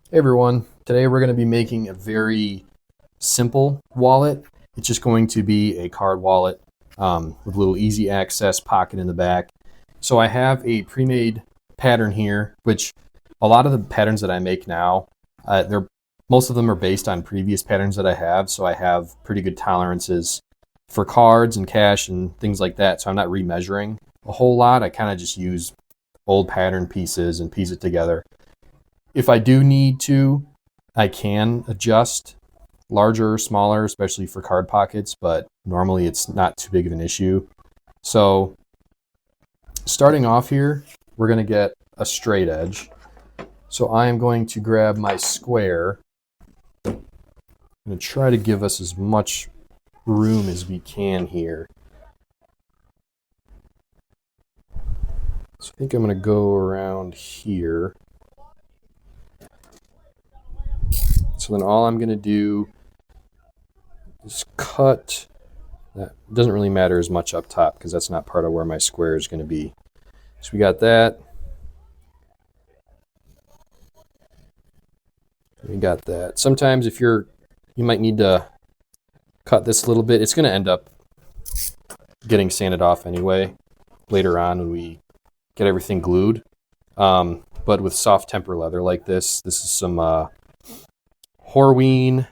Hey everyone, today we're going to be making a very simple wallet. It's just going to be a card wallet with a little easy access pocket in the back. So I have a pre-made pattern here, which a lot of the patterns that I make now, most of them are based on previous patterns that I have. So I have pretty good tolerances for cards and cash and things like that. So I'm not remeasuring a whole lot. I kind of just use old pattern pieces and piece it together. If I do need to, I can adjust larger or smaller, especially for card pockets, but normally it's not too big of an issue. So starting off here, we're going to get a straight edge. So I am going to grab my square. I'm going to try to give us as much room as we can here. So I think I'm going to go around here. So then all I'm going to do is cut. That doesn't really matter as much up top because that's not part of where my square is going to be. So we got that. We got that. Sometimes if you might need to cut this a little bit. It's going to end up getting sanded off anyway later on when we get everything glued. But with soft temper leather like this is some Horween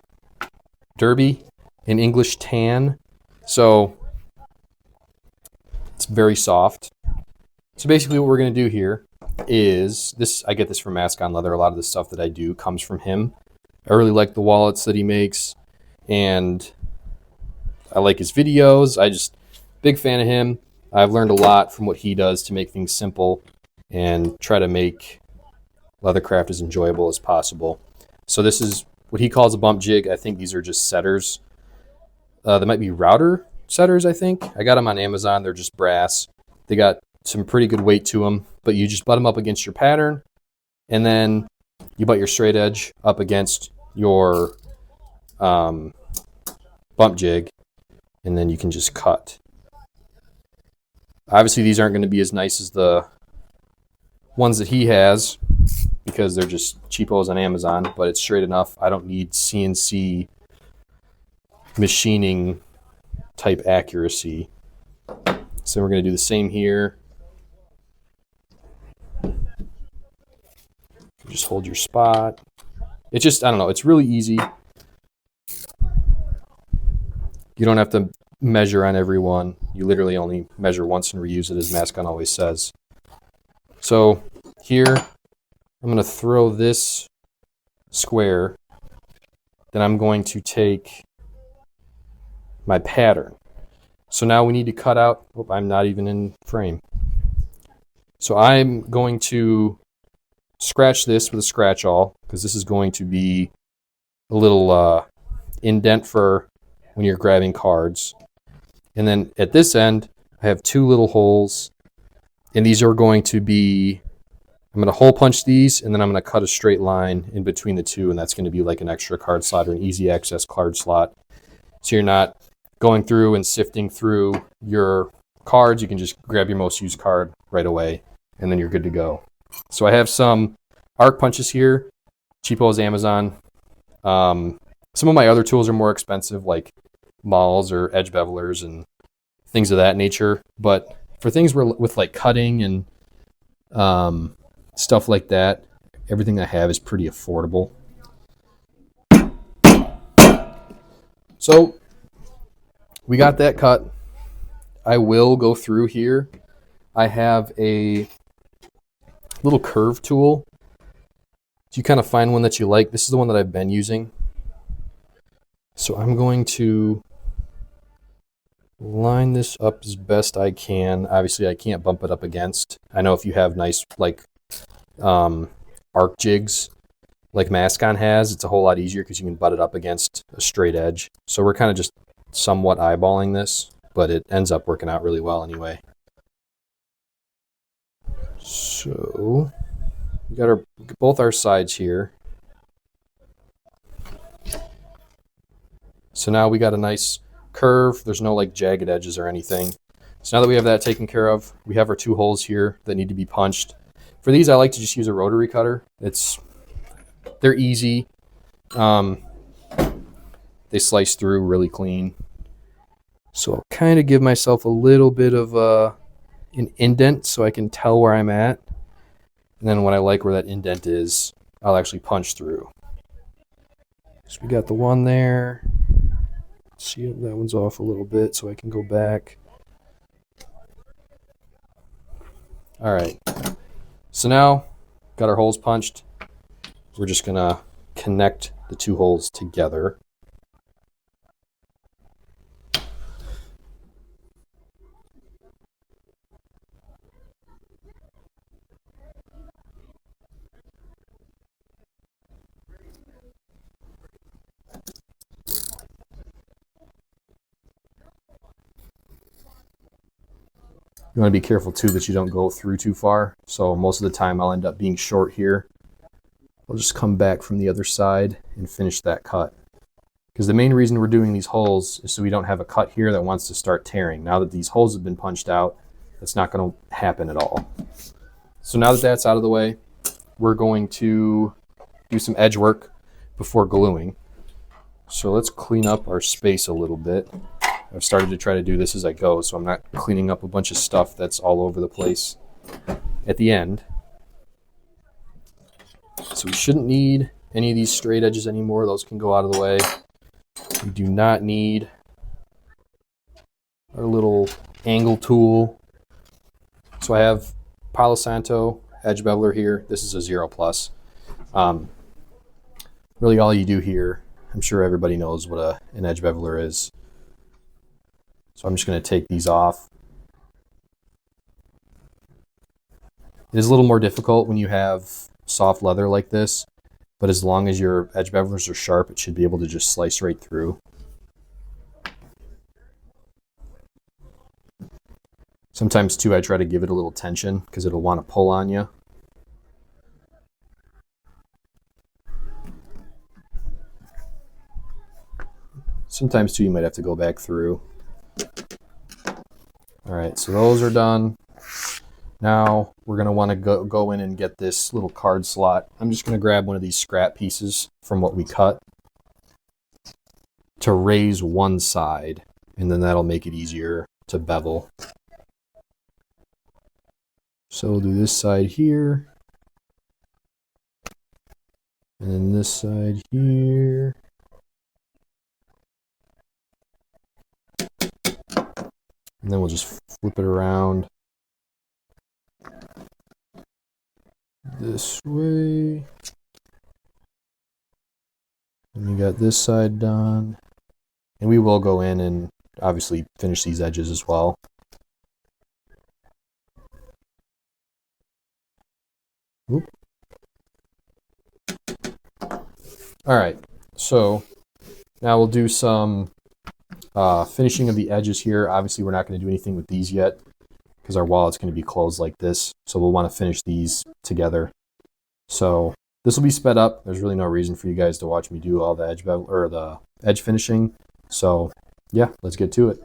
Derby in English tan. So it's very soft. So basically what we're going to do here is this. I get this from Mask on Leather. A lot of the stuff that I do comes from him. I really like the wallets that he makes, and I like his videos. Big fan of him. I've learned a lot from what he does to make things simple and try to make leathercraft as enjoyable as possible. So this is what he calls a bump jig. I think these are just setters. They might be router setters, I think. I got them on Amazon. They're just brass. They got some pretty good weight to them, but you just butt them up against your pattern, and then you butt your straight edge up against your bump jig, and then you can just cut. Obviously, these aren't going to be as nice as the ones that he has because they're just cheapos on Amazon, but it's straight enough. I don't need CNC machining type accuracy. So we're going to do the same here. Just hold your spot. It's just, I don't know, it's really easy. You don't have to measure on every one. You literally only measure once and reuse it, as Mascon always says. So here, I'm going to throw this square. Then I'm going to take my pattern. So now we need to cut out, I'm not even in frame. So I'm going to scratch this with a scratch awl because this is going to be a little indent for when you're grabbing cards. And then at this end, I have two little holes, and these are going to be, I'm going to hole punch these, and then I'm going to cut a straight line in between the two, and that's going to be like an extra card slot or an easy access card slot. So you're not going through and sifting through your cards. You can just grab your most used card right away, and then you're good to go. So I have some arc punches here, cheapo as Amazon. Some of my other tools are more expensive, like mauls or edge bevelers and things of that nature. But for things with like cutting and stuff like that, everything I have is pretty affordable. So we got that cut. I will go through here. I have a little curve tool. So you kind of find one that you like. This is the one that I've been using. So I'm going to line this up as best I can. Obviously, I can't bump it up against. I know if you have nice like arc jigs like Mascon has, it's a whole lot easier because you can butt it up against a straight edge. So we're kind of just somewhat eyeballing this, but it ends up working out really well anyway. So we got both our sides here. So now we got a nice curve. There's no like jagged edges or anything. So now that we have that taken care of, we have our two holes here that need to be punched. For these, I like to just use a rotary cutter. It they're easy. They slice through really clean. So I'll kind of give myself a little bit of an indent so I can tell where I'm at. And then when I like where that indent is, I'll actually punch through. So we got the one there. See, that one's off a little bit, so I can go back. All right. So now, got our holes punched. We're just going to connect the two holes together. You want to be careful too that you don't go through too far. So most of the time I'll end up being short here. I'll just come back from the other side and finish that cut. Because the main reason we're doing these holes is so we don't have a cut here that wants to start tearing. Now that these holes have been punched out, that's not going to happen at all. So now that that's out of the way, we're going to do some edge work before gluing. So let's clean up our space a little bit. I've started to try to do this as I go, so I'm not cleaning up a bunch of stuff that's all over the place at the end. So we shouldn't need any of these straight edges anymore. Those can go out of the way. We do not need our little angle tool. So I have Palo Santo edge beveler here. This is a 0 plus. Really all you do here, I'm sure everybody knows what an edge beveler is. So I'm just going to take these off. It is a little more difficult when you have soft leather like this, but as long as your edge bevelers are sharp, it should be able to just slice right through. Sometimes too, I try to give it a little tension because it'll want to pull on you. Sometimes too, you might have to go back through. All right, so those are done. Now we're going to want to go in and get this little card slot. I'm just going to grab one of these scrap pieces from what we cut to raise one side, and then that'll make it easier to bevel. So we'll do this side here, and then this side here. And then we'll just flip it around this way. And you got this side done. And we will go in and obviously finish these edges as well. Oop. All right, so now we'll do some finishing of the edges here. Obviously, we're not going to do anything with these yet because our wallet's going to be closed like this. So we'll want to finish these together. So this will be sped up. There's really no reason for you guys to watch me do all the edge bevel or the edge finishing. So yeah, let's get to it.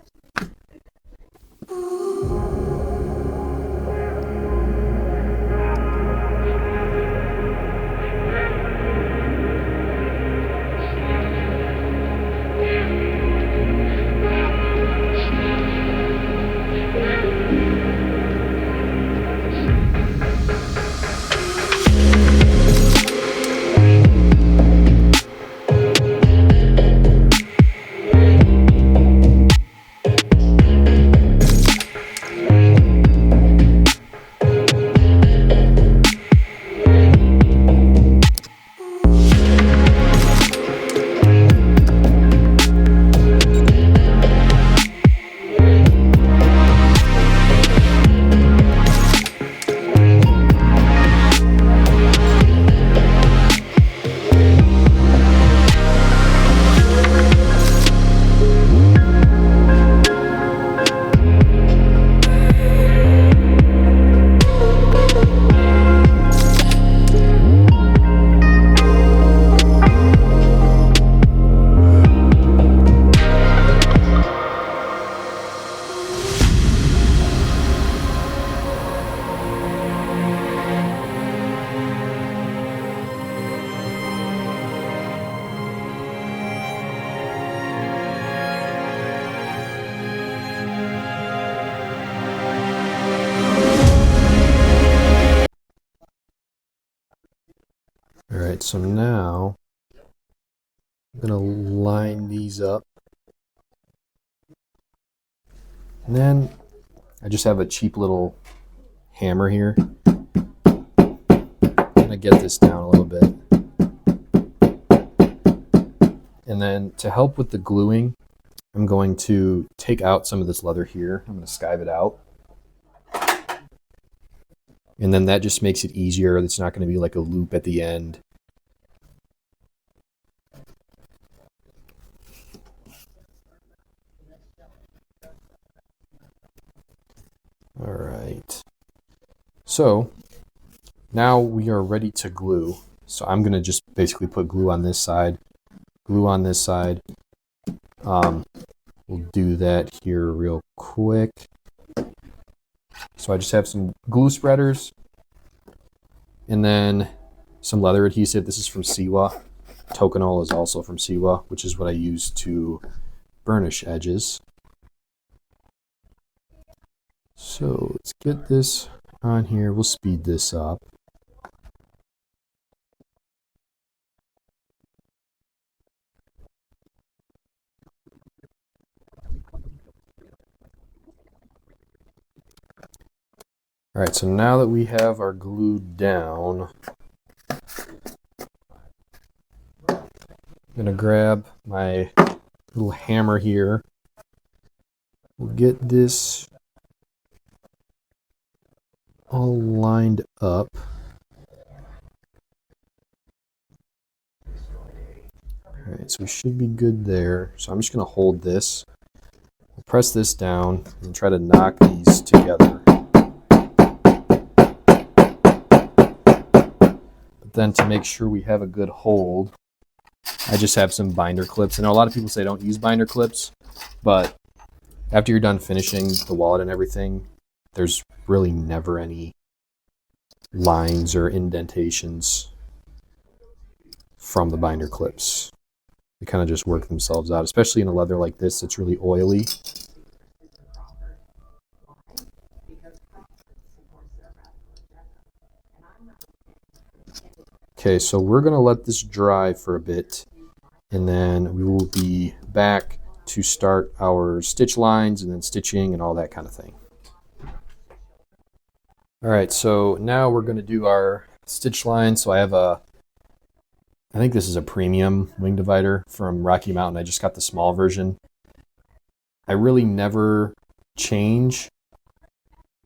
So now I'm going to line these up. And then I just have a cheap little hammer here. I'm going to get this down a little bit. And then to help with the gluing, I'm going to take out some of this leather here. I'm going to skive it out. And then that just makes it easier. It's not going to be like a loop at the end. All right. So now we are ready to glue. So I'm going to just basically put glue on this side, glue on this side. We'll do that here real quick. So I just have some glue spreaders and then some leather adhesive. This is from Siwa. Tokonol is also from Siwa, which is what I use to burnish edges. So let's get this on here. We'll speed this up. All right, so now that we have our glue down, I'm gonna grab my little hammer here. We'll get this all lined up. All right, so we should be good there. So I'm just gonna hold this, press this down, and try to knock these together. But then to make sure we have a good hold, I just have some binder clips. I know a lot of people say don't use binder clips, but after you're done finishing the wallet and everything, there's really never any lines or indentations from the binder clips. They kind of just work themselves out, especially in a leather like this that's really oily. Okay, so we're going to let this dry for a bit, and then we will be back to start our stitch lines and then stitching and all that kind of thing. All right, so now we're going to do our stitch line. So I think this is a premium wing divider from Rocky Mountain. I just got the small version. I really never change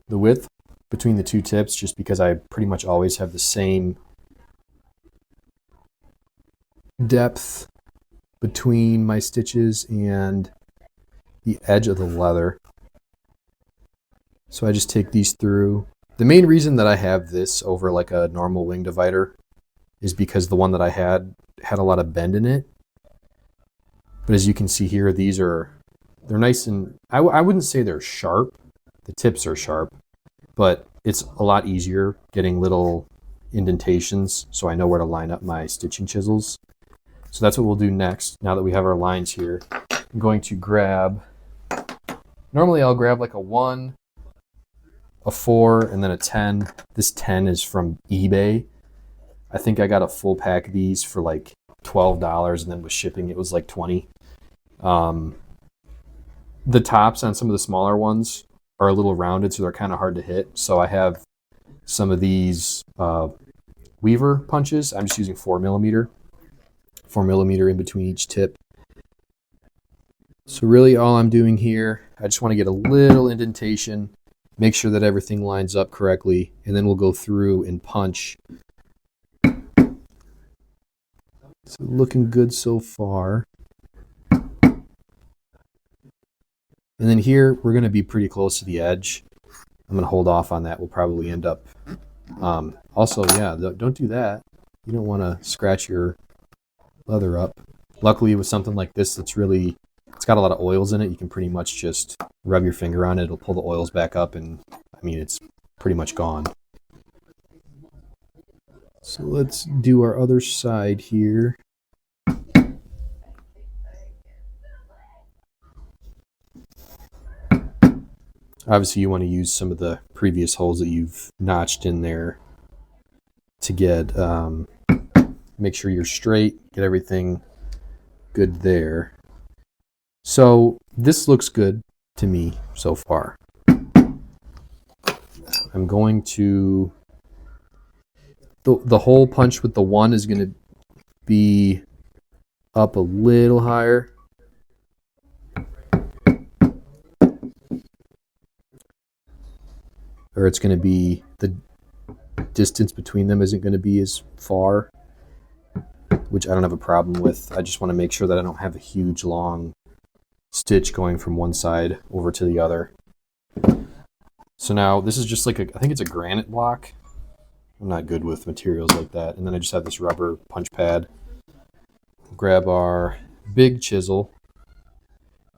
the width between the two tips just because I pretty much always have the same depth between my stitches and the edge of the leather. So I just take these through. The main reason that I have this over like a normal wing divider is because the one that I had a lot of bend in it. But as you can see here, they're nice and, I wouldn't say they're sharp. The tips are sharp, but it's a lot easier getting little indentations so I know where to line up my stitching chisels. So that's what we'll do next. Now that we have our lines here, I'm going to grab, normally I'll grab like a 1, a 4, and then a 10. This 10 is from eBay. I think I got a full pack of these for like $12, and then with shipping it was like $20. The tops on some of the smaller ones are a little rounded, so they're kind of hard to hit. So I have some of these Weaver punches. I'm just using 4mm in between each tip. So really all I'm doing here, I just want to get a little indentation, make sure that everything lines up correctly, and then we'll go through and punch. So looking good so far. And then here, we're going to be pretty close to the edge. I'm going to hold off on that. We'll probably end up... also, yeah, don't do that. You don't want to scratch your leather up. Luckily, with something like this it's got a lot of oils in it, you can pretty much just rub your finger on it. It'll pull the oils back up, and I mean, it's pretty much gone. So let's do our other side here. Obviously, you want to use some of the previous holes that you've notched in there to get make sure you're straight, get everything good there. So this looks good to me so far. I'm going to, the hole punch with the 1 is going to be up a little higher. Or it's going to be, the distance between them isn't going to be as far, which I don't have a problem with. I just want to make sure that I don't have a huge long stitch going from one side over to the other. So now this is just like I think it's a granite block. I'm not good with materials like that. And then I just have this rubber punch pad. Grab our big chisel.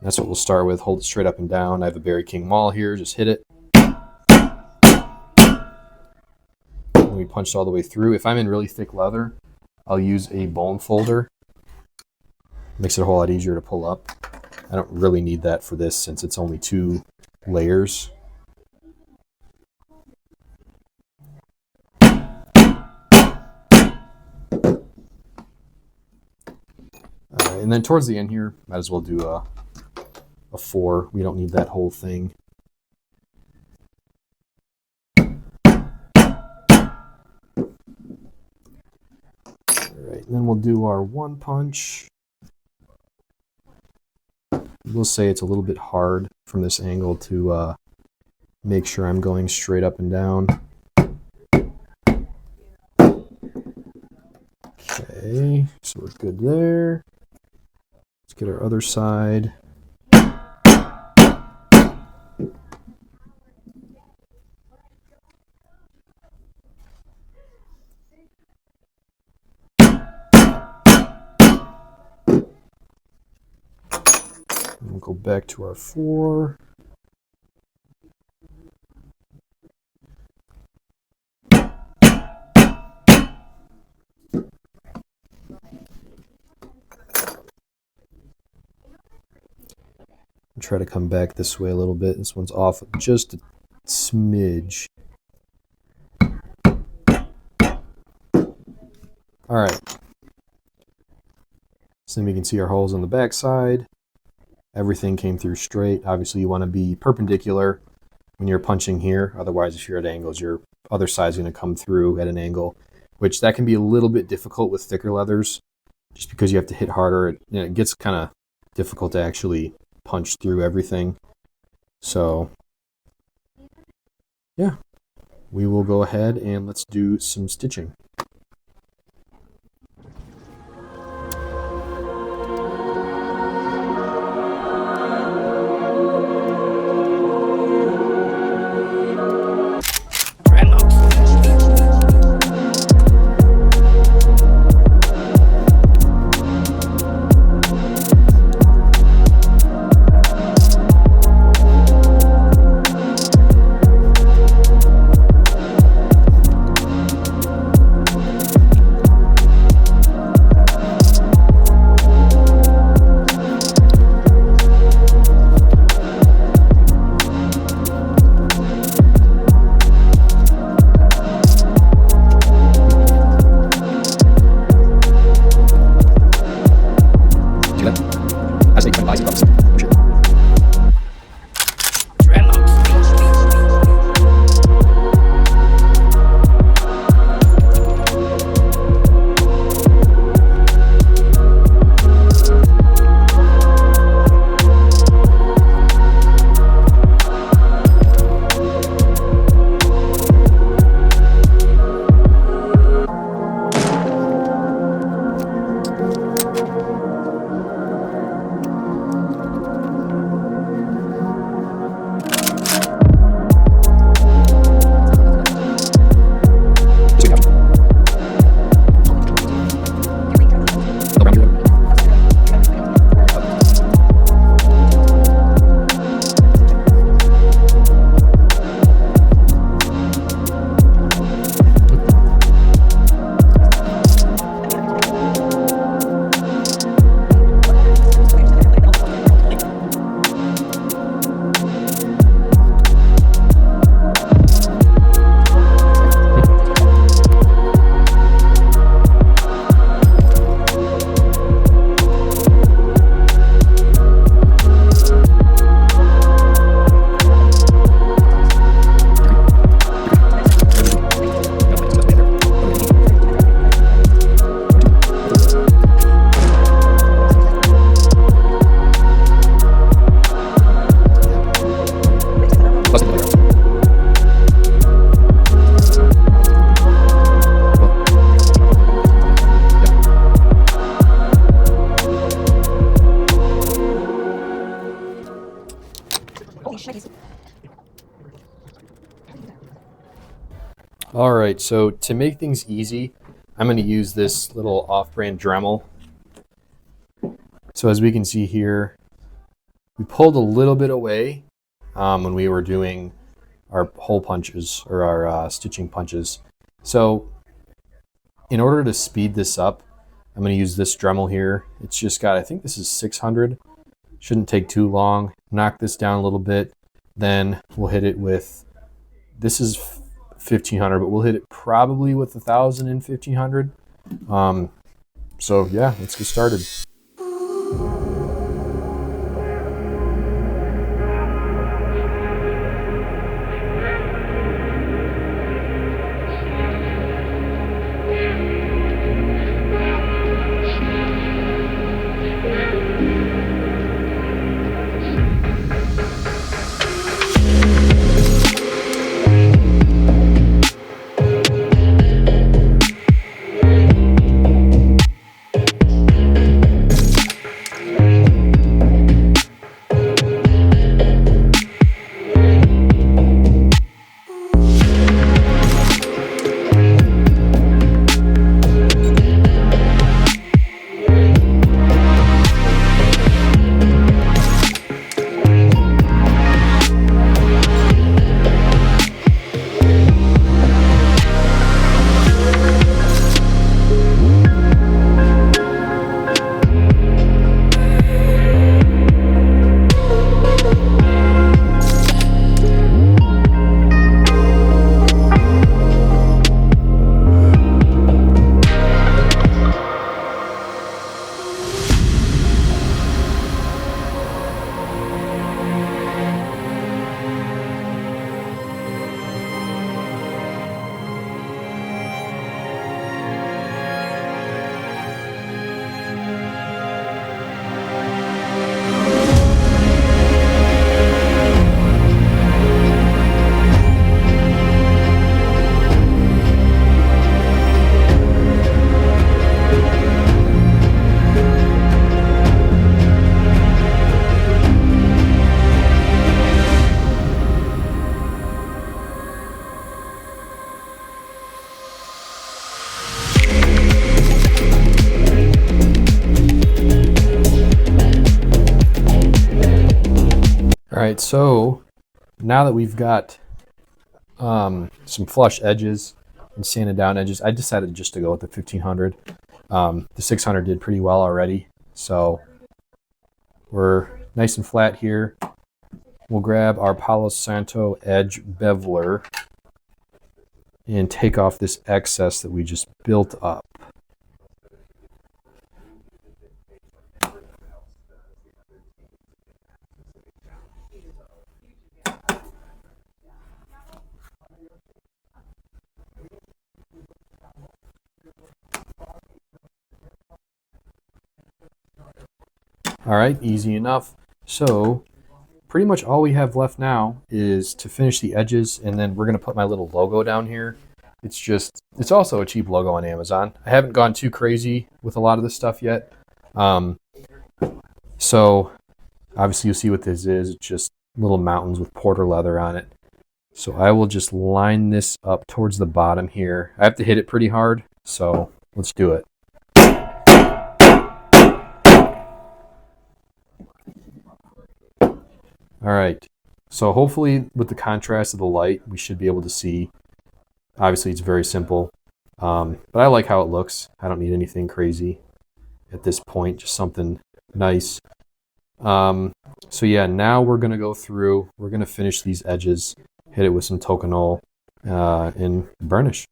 That's what we'll start with. Hold it straight up and down. I have a Barry King Maul here. Just hit it. And we punched all the way through. If I'm in really thick leather, I'll use a bone folder. Makes it a whole lot easier to pull up. I don't really need that for this since it's only 2 layers. And then towards the end here, might as well do a 4. We don't need that whole thing. Alright, then we'll do our 1 punch. We'll say it's a little bit hard from this angle to make sure I'm going straight up and down. Okay, so we're good there. Let's get our other side. We'll go back to our 4. Try to come back this way a little bit. This one's off just a smidge. All right. So then we can see our holes on the back side. Everything came through straight. Obviously, you want to be perpendicular when you're punching here. Otherwise, if you're at angles, your other side's going to come through at an angle, which that can be a little bit difficult with thicker leathers, just because you have to hit harder. It gets kind of difficult to actually punch through everything. So, yeah, we will go ahead and let's do some stitching. All right, so to make things easy, I'm going to use this little off-brand Dremel. So as we can see here, we pulled a little bit away when we were doing our hole punches or our stitching punches. So in order to speed this up, I'm going to use this Dremel here. It's just got, I think this is 600. Shouldn't take too long. Knock this down a little bit. Then we'll hit it with, this is 1500, but we'll hit it probably with 1000 and 1500. So yeah, let's get started. All right, so now that we've got some flush edges and sanded down edges, I decided just to go with the 1500. The 600 did pretty well already, so we're nice and flat here. We'll grab our Palo Santo edge beveler and take off this excess that we just built up. All right, easy enough. So pretty much all we have left now is to finish the edges, and then we're going to put my little logo down here. It's also a cheap logo on Amazon. I haven't gone too crazy with a lot of this stuff yet. So obviously you'll see what this is. It's just little mountains with porter leather on it. So I will just line this up towards the bottom here. I have to hit it pretty hard, so let's do it. All right, so hopefully with the contrast of the light, we should be able to see. Obviously, it's very simple, but I like how it looks. I don't need anything crazy at this point, just something nice. So yeah, now we're going to go through, we're going to finish these edges, hit it with some Tokonole and burnish.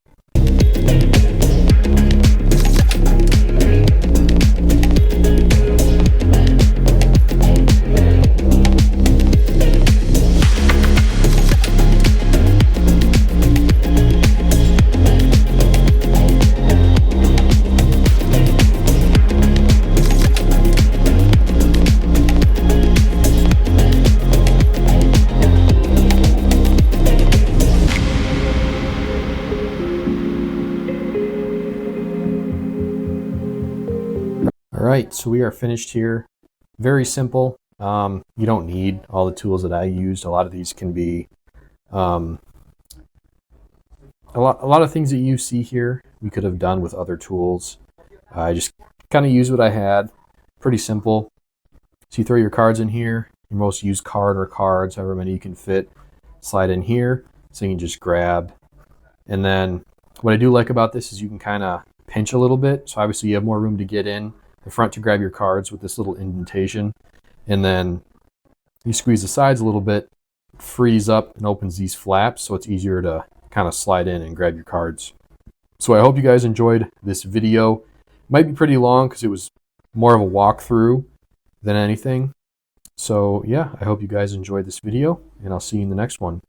All right, so we are finished here. Very simple. You don't need all the tools that I used. A lot of these can be a lot of things that you see here we could have done with other tools. I just kind of used what I had. Pretty simple. So you throw your cards in here, your most used card or cards, however many you can fit, slide in here, so you can just grab. And then what I do like about this is you can kind of pinch a little bit. So obviously you have more room to get in the front to grab your cards with this little indentation. And then you squeeze the sides a little bit, frees up and opens these flaps, so it's easier to kind of slide in and grab your cards. So I hope you guys enjoyed this video. It might be pretty long because it was more of a walkthrough than anything. So yeah, I hope you guys enjoyed this video, and I'll see you in the next one.